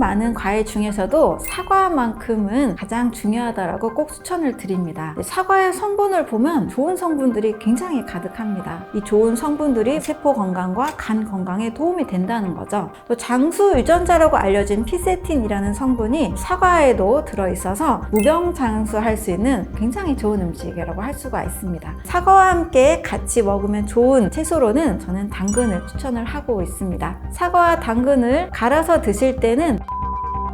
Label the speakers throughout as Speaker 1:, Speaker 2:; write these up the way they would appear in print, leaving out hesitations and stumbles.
Speaker 1: 많은 과일 중에서도 사과만큼은 가장 중요하다고 꼭 추천을 드립니다. 사과의 성분을 보면 좋은 성분들이 굉장히 가득합니다. 이 좋은 성분들이 세포 건강과 간 건강에 도움이 된다는 거죠. 또 장수 유전자라고 알려진 피세틴이라는 성분이 사과에도 들어있어서 무병장수할 수 있는 굉장히 좋은 음식이라고 할 수가 있습니다. 사과와 함께 같이 먹으면 좋은 채소로는 저는 당근을 추천을 하고 있습니다. 사과와 당근을 갈아서 드실 때는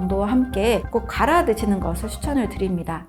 Speaker 1: 정도와 함께 꼭 갈아 드시는 것을 추천을 드립니다.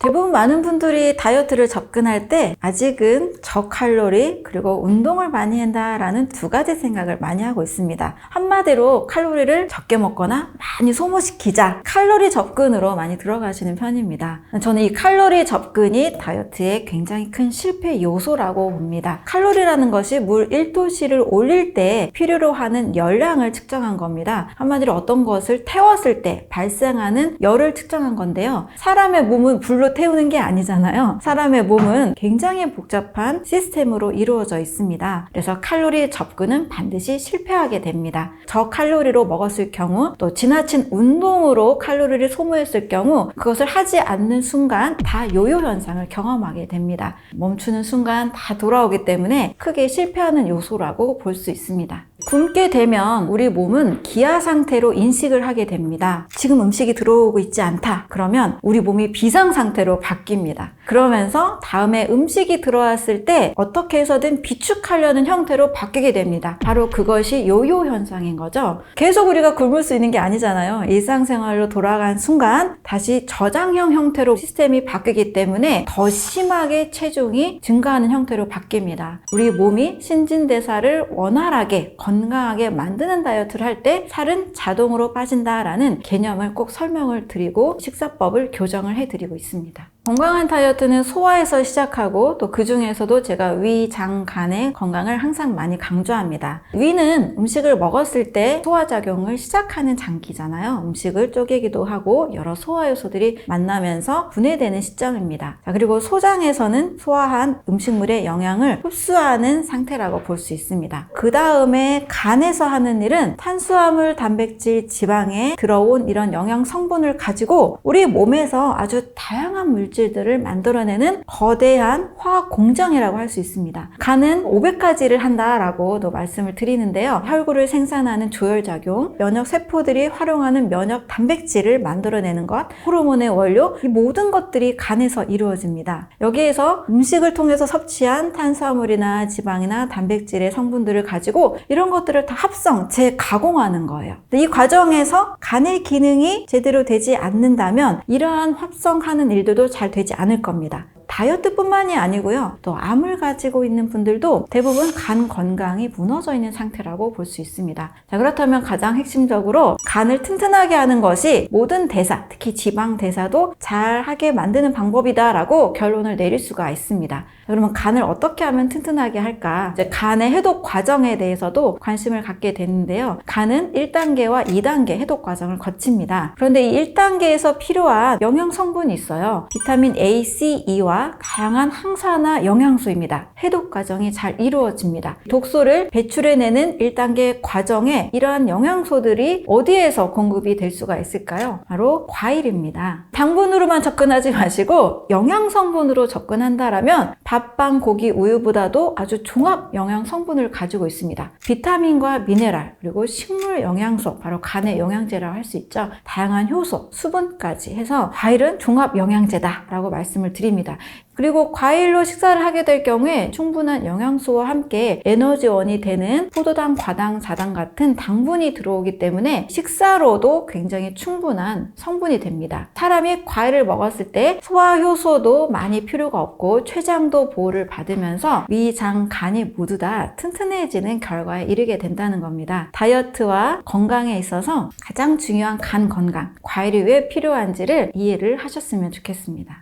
Speaker 1: 대부분 많은 분들이 다이어트를 접근할 때 아직은 저칼로리 그리고 운동을 많이 한다라는 두 가지 생각을 많이 하고 있습니다. 한마디로 칼로리를 적게 먹거나 많이 소모시키자, 칼로리 접근으로 많이 들어가시는 편입니다. 저는 이 칼로리 접근이 다이어트의 굉장히 큰 실패 요소라고 봅니다. 칼로리라는 것이 물 1도씨를 올릴 때 필요로 하는 열량을 측정한 겁니다. 한마디로 어떤 것을 태웠을 때 발생하는 열을 측정한 건데요. 사람의 몸은 불로 태우는 게 아니잖아요. 사람의 몸은 굉장히 복잡한 시스템으로 이루어져 있습니다. 그래서 칼로리 접근은 반드시 실패하게 됩니다. 저칼로리로 먹었을 경우, 또 지나친 운동으로 칼로리를 소모했을 경우 그것을 하지 않는 순간 다 요요 현상을 경험하게 됩니다. 멈추는 순간 다 돌아오기 때문에 크게 실패하는 요소라고 볼 수 있습니다. 굶게 되면 우리 몸은 기아 상태로 인식을 하게 됩니다. 지금 음식이 들어오고 있지 않다. 그러면 우리 몸이 비상 상태로 바뀝니다. 그러면서 다음에 음식이 들어왔을 때 어떻게 해서든 비축하려는 형태로 바뀌게 됩니다. 바로 그것이 요요 현상인 거죠. 계속 우리가 굶을 수 있는 게 아니잖아요. 일상생활로 돌아간 순간 다시 저장형 형태로 시스템이 바뀌기 때문에 더 심하게 체중이 증가하는 형태로 바뀝니다. 우리 몸이 신진대사를 원활하게 건강하게 만드는 다이어트를 할 때 살은 자동으로 빠진다라는 개념을 꼭 설명을 드리고 식사법을 교정을 해드리고 있습니다. 건강한 다이어트는 소화에서 시작하고 또 그 중에서도 제가 위, 장, 간의 건강을 항상 많이 강조합니다. 위는 음식을 먹었을 때 소화작용을 시작하는 장기잖아요. 음식을 쪼개기도 하고 여러 소화 요소들이 만나면서 분해되는 시점입니다. 자, 그리고 소장에서는 소화한 음식물의 영양을 흡수하는 상태라고 볼 수 있습니다. 그 다음에 간에서 하는 일은 탄수화물, 단백질, 지방에 들어온 이런 영양 성분을 가지고 우리 몸에서 아주 다양한 물질들을 만들어내는 거대한 화학 공장이라고 할 수 있습니다. 간은 500가지를 한다라고도 말씀을 드리는데요. 혈구를 생산하는 조혈작용, 면역 세포들이 활용하는 면역 단백질을 만들어내는 것, 호르몬의 원료, 이 모든 것들이 간에서 이루어집니다. 여기에서 음식을 통해서 섭취한 탄수화물이나 지방이나 단백질의 성분들을 가지고 이런 것들을 다 합성, 재가공하는 거예요. 이 과정에서 간의 기능이 제대로 되지 않는다면 이러한 합성하는 일들도 잘 되지 않을 겁니다. 다이어트뿐만이 아니고요. 또 암을 가지고 있는 분들도 대부분 간 건강이 무너져 있는 상태라고 볼 수 있습니다. 자, 그렇다면 가장 핵심적으로 간을 튼튼하게 하는 것이 모든 대사, 특히 지방 대사도 잘하게 만드는 방법이다라고 결론을 내릴 수가 있습니다. 자, 그러면 간을 어떻게 하면 튼튼하게 할까? 이제 간의 해독 과정에 대해서도 관심을 갖게 되는데요. 간은 1단계와 2단계 해독 과정을 거칩니다. 그런데 이 1단계에서 필요한 영양 성분이 있어요. 비타민 A, C, E와 다양한 항산화 영양소입니다. 해독 과정이 잘 이루어집니다. 독소를 배출해내는 1단계 과정에 이러한 영양소들이 어디에서 공급이 될 수가 있을까요? 바로 과일입니다. 당분으로만 접근하지 마시고 영양 성분으로 접근한다라면 밥, 빵, 고기, 우유보다도 아주 종합 영양 성분을 가지고 있습니다. 비타민과 미네랄, 그리고 식물 영양소, 바로 간의 영양제라고 할 수 있죠. 다양한 효소, 수분까지 해서 과일은 종합 영양제다라고 말씀을 드립니다. 그리고 과일로 식사를 하게 될 경우에 충분한 영양소와 함께 에너지원이 되는 포도당, 과당, 자당 같은 당분이 들어오기 때문에 식사로도 굉장히 충분한 성분이 됩니다. 사람이 과일을 먹었을 때 소화 효소도 많이 필요가 없고 췌장도 보호를 받으면서 위, 장, 간이 모두 다 튼튼해지는 결과에 이르게 된다는 겁니다. 다이어트와 건강에 있어서 가장 중요한 간 건강, 과일이 왜 필요한지를 이해를 하셨으면 좋겠습니다.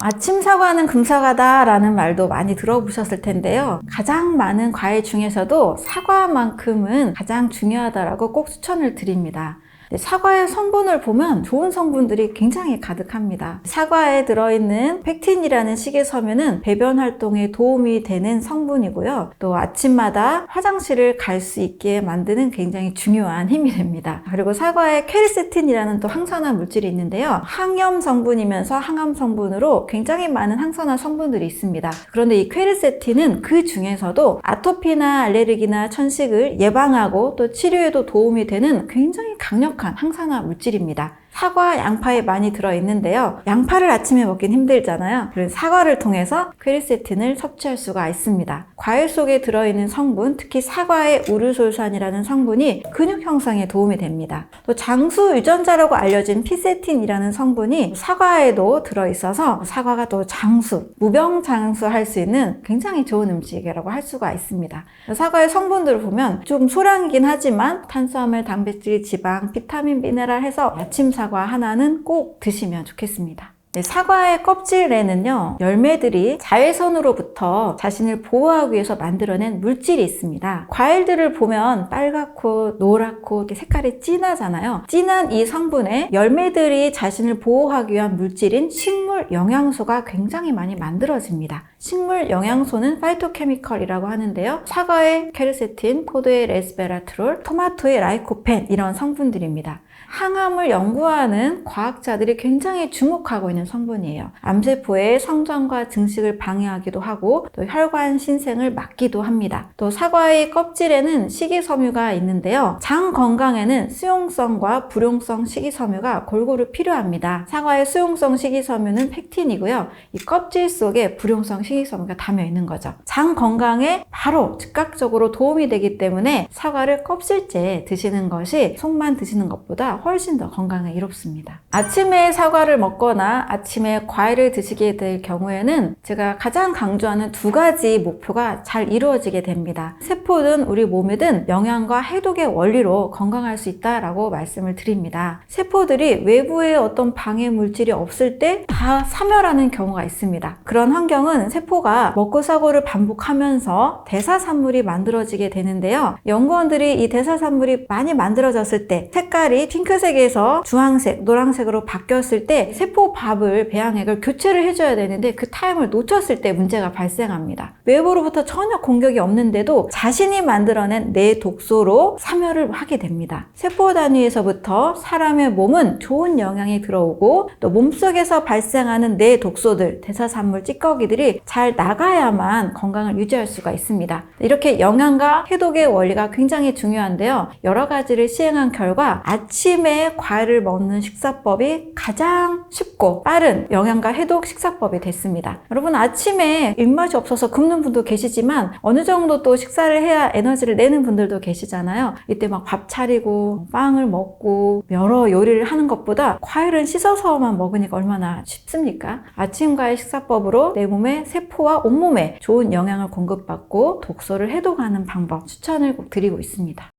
Speaker 1: 아침 사과는 금사과다 라는 말도 많이 들어보셨을 텐데요. 가장 많은 과일 중에서도 사과만큼은 가장 중요하다고 꼭 추천을 드립니다. 사과의 성분을 보면 좋은 성분들이 굉장히 가득합니다. 사과에 들어있는 팩틴이라는 식이섬유는 배변 활동에 도움이 되는 성분이고요. 또 아침마다 화장실을 갈 수 있게 만드는 굉장히 중요한 힘이 됩니다. 그리고 사과에 퀘르세틴이라는 또 항산화 물질이 있는데요. 항염 성분이면서 항암 성분으로 굉장히 많은 항산화 성분들이 있습니다. 그런데 이 퀘르세틴은 그 중에서도 아토피나 알레르기나 천식을 예방하고 또 치료에도 도움이 되는 굉장히 강력한 항산화 물질입니다. 사과, 양파에 많이 들어있는데요. 양파를 아침에 먹긴 힘들잖아요. 그래서 사과를 통해서 퀘르세틴을 섭취할 수가 있습니다. 과일 속에 들어있는 성분, 특히 사과의 우르솔산이라는 성분이 근육 형성에 도움이 됩니다. 또 장수 유전자라고 알려진 피세틴이라는 성분이 사과에도 들어있어서 사과가 또 장수, 무병장수할 수 있는 굉장히 좋은 음식이라고 할 수가 있습니다. 사과의 성분들을 보면 좀 소량이긴 하지만 탄수화물, 단백질, 지방, 비타민, 미네랄 해서 아침 사과 하나는 꼭 드시면 좋겠습니다. 사과의 껍질에는요, 열매들이 자외선으로부터 자신을 보호하기 위해서 만들어낸 물질이 있습니다. 과일들을 보면 빨갛고 노랗고 이렇게 색깔이 진하잖아요. 진한 이 성분에 열매들이 자신을 보호하기 위한 물질인 식물 영양소가 굉장히 많이 만들어집니다. 식물 영양소는 파이토케미컬이라고 하는데요. 사과의 퀘르세틴, 포도의 레스베라트롤, 토마토의 라이코펜 이런 성분들입니다. 항암을 연구하는 과학자들이 굉장히 주목하고 있는 성분이에요. 암세포의 성장과 증식을 방해하기도 하고 또 혈관 신생을 막기도 합니다. 또 사과의 껍질에는 식이섬유가 있는데요. 장 건강에는 수용성과 불용성 식이섬유가 골고루 필요합니다. 사과의 수용성 식이섬유는 팩틴이고요. 이 껍질 속에 불용성 식이섬유가 담여 있는 거죠. 장 건강에 바로 즉각적으로 도움이 되기 때문에 사과를 껍질째 드시는 것이 속만 드시는 것보다 훨씬 더 건강에 이롭습니다. 아침에 사과를 먹거나 아침에 과일을 드시게 될 경우에는 제가 가장 강조하는 두 가지 목표가 잘 이루어지게 됩니다. 세포든 우리 몸이든 영양과 해독의 원리로 건강할 수 있다라고 말씀을 드립니다. 세포들이 외부에 어떤 방해 물질이 없을 때 다 사멸하는 경우가 있습니다. 그런 환경은 세포가 먹고 사고를 반복하면서 대사산물이 만들어지게 되는데요. 연구원들이 이 대사산물이 많이 만들어졌을 때 색깔이 핑크색에서 주황색, 노란색으로 바뀌었을 때 세포 밥을, 배양액을 교체를 해줘야 되는데 그 타임을 놓쳤을 때 문제가 발생합니다. 외부로부터 전혀 공격이 없는데도 자신이 만들어낸 내 독소로 사멸을 하게 됩니다. 세포 단위에서부터 사람의 몸은 좋은 영양이 들어오고 또 몸속에서 발생하는 내 독소들, 대사산물 찌꺼기들이 잘 나가야만 건강을 유지할 수가 있습니다. 이렇게 영양과 해독의 원리가 굉장히 중요한데요. 여러 가지를 시행한 결과 아침에 과일을 먹는 식사법이 가장 쉽고 빠른 영양가 해독 식사법이 됐습니다. 여러분 아침에 입맛이 없어서 굶는 분도 계시지만 어느 정도 또 식사를 해야 에너지를 내는 분들도 계시잖아요. 이때 막 밥 차리고 빵을 먹고 여러 요리를 하는 것보다 과일은 씻어서만 먹으니까 얼마나 쉽습니까? 아침과의 식사법으로 내 몸의 세포와 온몸에 좋은 영양을 공급받고 독소를 해독하는 방법 추천을 꼭 드리고 있습니다.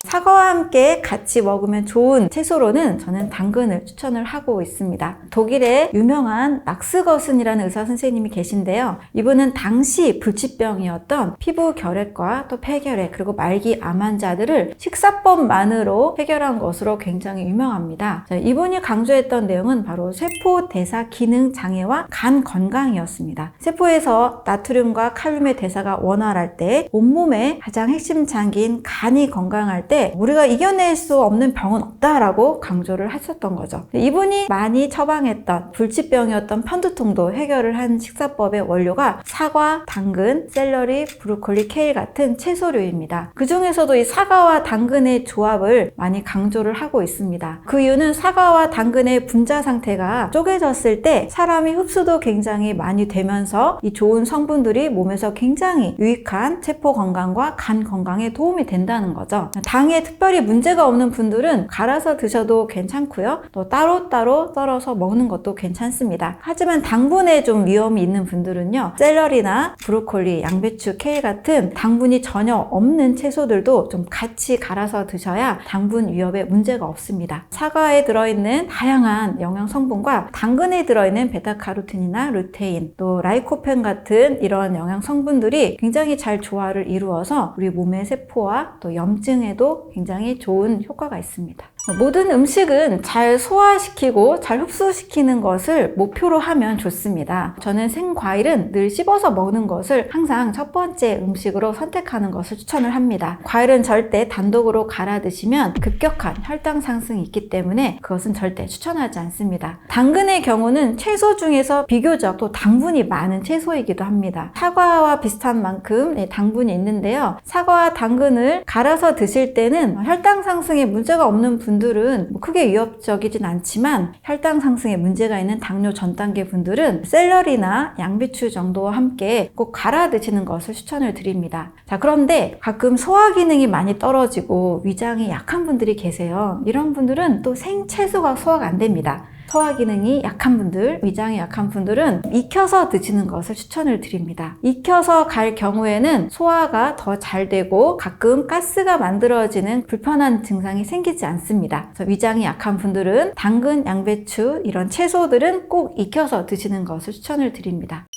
Speaker 1: 사과와 함께 같이 먹으면 좋은 채소로는 저는 당근을 추천을 하고 있습니다. 독일의 유명한 막스거슨이라는 의사 선생님이 계신데요. 이분은 당시 불치병이었던 피부 결핵과 또 폐결핵 그리고 말기 암 환자들을 식사법만으로 해결한 것으로 굉장히 유명합니다. 이분이 강조했던 내용은 바로 세포 대사 기능 장애와 간 건강이었습니다. 세포에서 나트륨과 칼륨의 대사가 원활할 때 온몸의 가장 핵심 장기인 간이 건강할 때 우리가 이겨낼 수 없는 병은 없다라고 강조를 했었던 거죠. 이분이 많이 처방했던 불치병이었던 편두통도 해결을 한 식사법의 원료가 사과, 당근, 샐러리, 브로콜리, 케일 같은 채소류입니다. 그 중에서도 이 사과와 당근의 조합을 많이 강조를 하고 있습니다. 그 이유는 사과와 당근의 분자 상태가 쪼개졌을 때 사람이 흡수도 굉장히 많이 되면서 이 좋은 성분들이 몸에서 굉장히 유익한 세포 건강과 간 건강에 도움이 된다는 거죠. 당에 특별히 문제가 없는 분들은 갈아서 드셔도 괜찮고요. 또 따로따로 썰어서 먹는 것도 괜찮습니다. 하지만 당분에 좀 위험이 있는 분들은요. 샐러리나 브로콜리, 양배추, 케일 같은 당분이 전혀 없는 채소들도 좀 같이 갈아서 드셔야 당분 위협에 문제가 없습니다. 사과에 들어있는 다양한 영양 성분과 당근에 들어있는 베타카로틴이나 루테인, 또 라이코펜 같은 이런 영양 성분들이 굉장히 잘 조화를 이루어서 우리 몸의 세포와 또 염증에도 소화에도 굉장히 좋은 효과가 있습니다. 모든 음식은 잘 소화시키고 잘 흡수시키는 것을 목표로 하면 좋습니다. 저는 생과일은 늘 씹어서 먹는 것을 항상 첫 번째 음식으로 선택하는 것을 추천을 합니다. 과일은 절대 단독으로 갈아 드시면 급격한 혈당 상승이 있기 때문에 그것은 절대 추천하지 않습니다. 당근의 경우는 채소 중에서 비교적 또 당분이 많은 채소이기도 합니다. 사과와 비슷한 만큼 당분이 있는데요. 사과와 당근을 갈아서 드실 때는 혈당 상승에 문제가 없는 분들은 크게 위협적이진 않지만 혈당 상승에 문제가 있는 당뇨 전 단계 분들은 샐러리나 양배추 정도와 함께 꼭 갈아 드시는 것을 추천을 드립니다. 자, 그런데 가끔 소화 기능이 많이 떨어지고 위장이 약한 분들이 계세요. 이런 분들은 또 생채소가 소화가 안 됩니다. 소화 기능이 약한 분들, 위장이 약한 분들은 익혀서 드시는 것을 추천을 드립니다. 익혀서 갈 경우에는 소화가 더 잘 되고 가끔 가스가 만들어지는 불편한 증상이 생기지 않습니다. 그래서 위장이 약한 분들은 당근, 양배추 이런 채소들은 꼭 익혀서 드시는 것을 추천을 드립니다.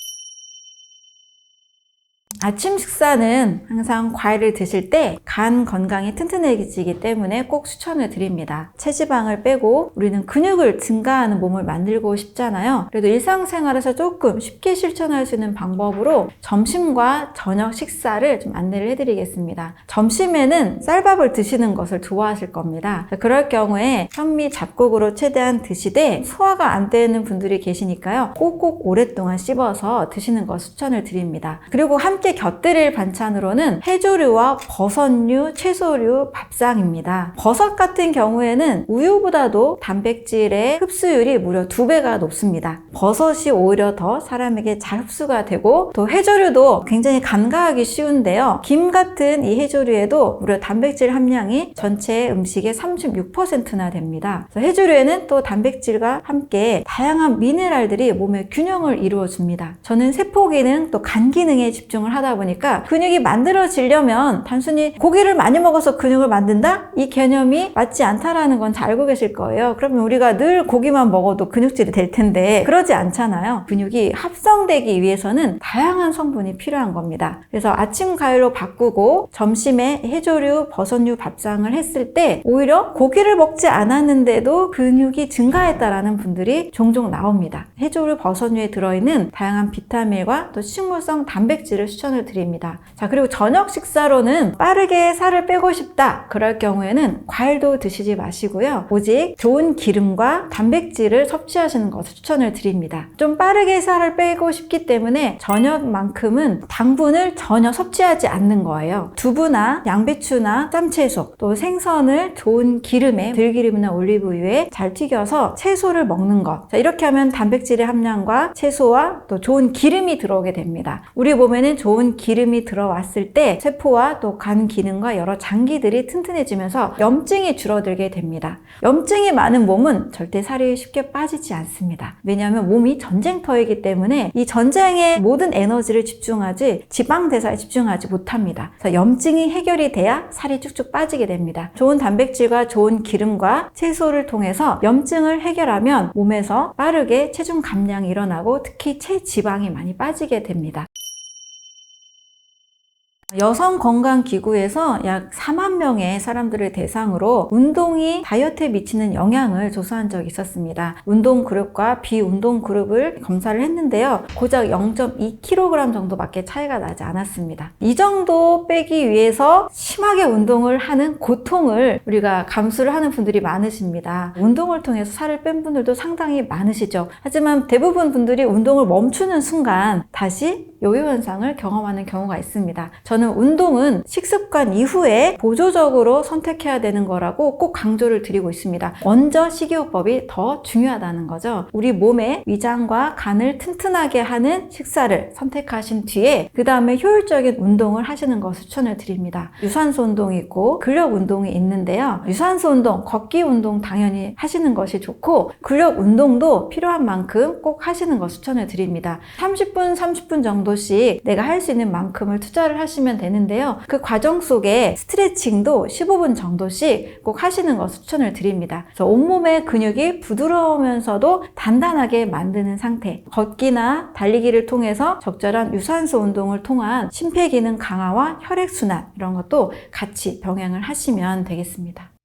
Speaker 1: 아침 식사는 항상 과일을 드실 때 간 건강이 튼튼해지기 때문에 꼭 추천을 드립니다. 체지방을 빼고 우리는 근육을 증가하는 몸을 만들고 싶잖아요. 그래도 일상생활에서 조금 쉽게 실천할 수 있는 방법으로 점심과 저녁 식사를 좀 안내를 해드리겠습니다. 점심에는 쌀밥을 드시는 것을 좋아하실 겁니다. 그럴 경우에 현미 잡곡으로 최대한 드시되 소화가 안 되는 분들이 계시니까요. 꼭꼭 오랫동안 씹어서 드시는 것을 추천을 드립니다. 그리고 함께 곁들일 반찬으로는 해조류와 버섯류, 채소류, 밥상입니다. 버섯 같은 경우에는 우유보다도 단백질의 흡수율이 무려 2배가 높습니다. 버섯이 오히려 더 사람에게 잘 흡수가 되고 또 해조류도 굉장히 간과하기 쉬운데요. 김 같은 이 해조류에도 무려 단백질 함량이 전체 음식의 36%나 됩니다. 그래서 해조류에는 또 단백질과 함께 다양한 미네랄들이 몸의 균형을 이루어줍니다. 저는 세포 기능 또 간 기능에 집중을 하다 보니까 근육이 만들어지려면 단순히 고기를 많이 먹어서 근육을 만든다? 이 개념이 맞지 않다라는 건 잘 알고 계실 거예요. 그러면 우리가 늘 고기만 먹어도 근육질이 될 텐데 그러지 않잖아요. 근육이 합성되기 위해서는 다양한 성분이 필요한 겁니다. 그래서 아침 과일로 바꾸고 점심에 해조류, 버섯류 밥상을 했을 때 오히려 고기를 먹지 않았는데도 근육이 증가했다라는 분들이 종종 나옵니다. 해조류, 버섯류에 들어있는 다양한 비타민과 또 식물성 단백질을 추천을 드립니다. 자, 그리고 저녁 식사로는 빠르게 살을 빼고 싶다. 그럴 경우에는 과일도 드시지 마시고요. 오직 좋은 기름과 단백질을 섭취하시는 것을 추천을 드립니다. 좀 빠르게 살을 빼고 싶기 때문에 저녁만큼은 당분을 전혀 섭취하지 않는 거예요. 두부나 양배추나 쌈채소, 또 생선을 좋은 기름에 들기름이나 올리브유에 잘 튀겨서 채소를 먹는 것. 자, 이렇게 하면 단백질의 함량과 채소와 또 좋은 기름이 들어오게 됩니다. 우리 몸에는 좋은 기름이 들어왔을 때 세포와 또 간 기능과 여러 장기들이 튼튼해지면서 염증이 줄어들게 됩니다. 염증이 많은 몸은 절대 살이 쉽게 빠지지 않습니다. 왜냐하면 몸이 전쟁터이기 때문에 이 전쟁에 모든 에너지를 집중하지 지방 대사에 집중하지 못합니다. 그래서 염증이 해결이 돼야 살이 쭉쭉 빠지게 됩니다. 좋은 단백질과 좋은 기름과 채소를 통해서 염증을 해결하면 몸에서 빠르게 체중 감량이 일어나고 특히 체지방이 많이 빠지게 됩니다. 여성건강기구에서 약 4만 명의 사람들을 대상으로 운동이 다이어트에 미치는 영향을 조사한 적이 있었습니다. 운동 그룹과 비운동 그룹을 검사를 했는데요. 고작 0.2kg 정도밖에 차이가 나지 않았습니다. 이 정도 빼기 위해서 심하게 운동을 하는 고통을 우리가 감수를 하는 분들이 많으십니다. 운동을 통해서 살을 뺀 분들도 상당히 많으시죠. 하지만 대부분 분들이 운동을 멈추는 순간 다시 요요 현상을 경험하는 경우가 있습니다. 저는 운동은 식습관 이후에 보조적으로 선택해야 되는 거라고 꼭 강조를 드리고 있습니다. 먼저 식이요법이 더 중요하다는 거죠. 우리 몸의 위장과 간을 튼튼하게 하는 식사를 선택하신 뒤에 그 다음에 효율적인 운동을 하시는 것을 추천을 드립니다. 유산소 운동이 있고 근력 운동이 있는데요. 유산소 운동, 걷기 운동 당연히 하시는 것이 좋고 근력 운동도 필요한 만큼 꼭 하시는 것을 추천을 드립니다. 30분 정도 정도씩 내가 할 수 있는 만큼을 투자를 하시면 되는데요. 그 과정 속에 스트레칭도 15분 정도씩 꼭 하시는 것을 추천을 드립니다. 그래서 온몸의 근육이 부드러우면서도 단단하게 만드는 상태, 걷기나 달리기를 통해서 적절한 유산소 운동을 통한 심폐기능 강화와 혈액순환 이런 것도 같이 병행을 하시면 되겠습니다.